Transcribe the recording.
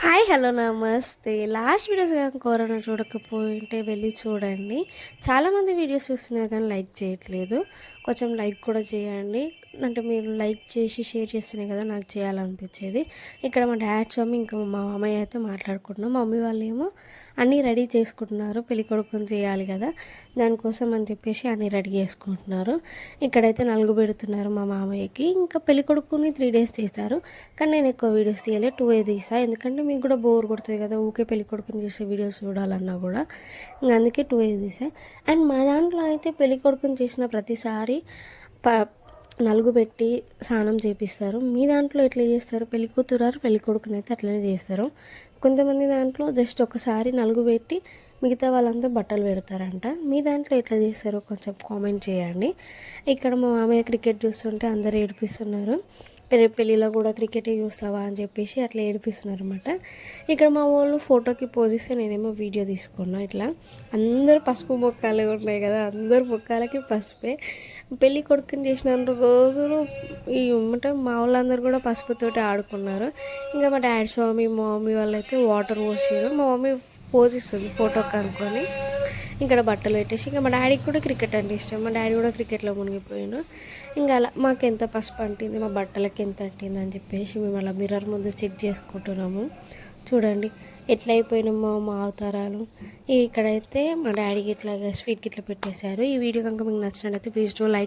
Hi hello నమస్తే. Last videos కనుక ఎవరైనా చూడకపోయింటే వెళ్ళి చూడండి. చాలామంది వీడియోస్ చూస్తున్నారు కానీ లైక్ చేయట్లేదు. కొంచెం లైక్ కూడా చేయండి. అంటే మీరు లైక్ చేసి షేర్ చేస్తేనే కదా నాకు చేయాలనిపించేది. ఇక్కడ మా డాడ్ మమ్మీ ఇంకా మా మామయ్య అయితే మాట్లాడుకుంటున్నాం. మా మమ్మీ వాళ్ళు ఏమో అన్నీ రెడీ చేసుకుంటున్నారు. పెళ్ళికొడుకుని చేయాలి కదా, దానికోసం అని చెప్పేసి అన్నీ రెడీ చేసుకుంటున్నారు. ఇక్కడైతే నలుగు పెడుతున్నారు మా మామయ్యకి. ఇంకా పెళ్ళికొడుకుని 3 days తీస్తారు. కానీ నేను ఎక్కువ వీడియోస్ తీయలేదు, 2 తీసా. ఎందుకంటే మీకు కూడా బోర్ కొడుతుంది కదా ఊకే పెళ్ళికొడుకుని చేసే వీడియోస్ చూడాలన్నా కూడా. ఇంకా అందుకే 2 తీసా. అండ్ మా దాంట్లో అయితే పెళ్ళికొడుకుని చేసిన ప్రతిసారి నలుగు పెట్టి స్నానం చేపిస్తారు. మీ దాంట్లో ఎట్లా చేస్తారు? పెళ్లి కూతురు పెళ్లి కొడుకుని అయితే అట్లనే చేస్తారు. కొంతమంది దాంట్లో జస్ట్ ఒకసారి నలుగు పెట్టి మిగతా వాళ్ళంతా బట్టలు పెడతారంట. మీ దాంట్లో ఎట్లా చేస్తారో కొంచెం కామెంట్ చేయండి. ఇక్కడ మా మామయ్య క్రికెట్ చూస్తుంటే అందరూ ఏడిపిస్తున్నారు. పెళ్ళిలో కూడా క్రికెటే చూస్తావా అని చెప్పేసి అట్లా ఏడిపిస్తున్నారు అనమాట. ఇక్కడ మా వాళ్ళు ఫోటోకి పోజ్ ఇస్తే నేనేమో వీడియో తీసుకున్నా. ఇట్లా అందరూ పసుపు మొక్కలు ఉన్నాయి కదా, అందరు మొక్కలకి పసుపే. పెళ్ళి కొడుకుని చేసిన రోజులు ఈ అంటే మా వాళ్ళందరూ కూడా పసుపుతోటి ఆడుకున్నారు. ఇంకా మా డాడీ స్వామి మా మమ్మీ వాళ్ళు అయితే వాటర్ పోసారు. మా మమ్మీ పోజ్ ఇస్తుంది ఫోటోకి అనుకొని. ఇక్కడ బట్టలు పెట్టేసి ఇంకా మా డాడీకి కూడా క్రికెట్ అంటే ఇష్టం. మా డాడీ కూడా క్రికెట్లో మునిగిపోయాను. ఇంకా అలా మాకు ఎంత పసుపు అంటింది, మా బట్టలకి ఎంత అంటింది అని చెప్పేసి మేము అలా మిర్రర్ ముందు చెక్ చేసుకుంటున్నాము. చూడండి ఎట్లా అయిపోయినామో మా అవతారాలు. ఇక్కడైతే మా డాడీకి ఇట్లా స్వీట్కి ఇట్లా పెట్టేశారు. ఈ వీడియో కనుక మీకు నచ్చినట్లయితే ప్లీజ్ డూ లైక్.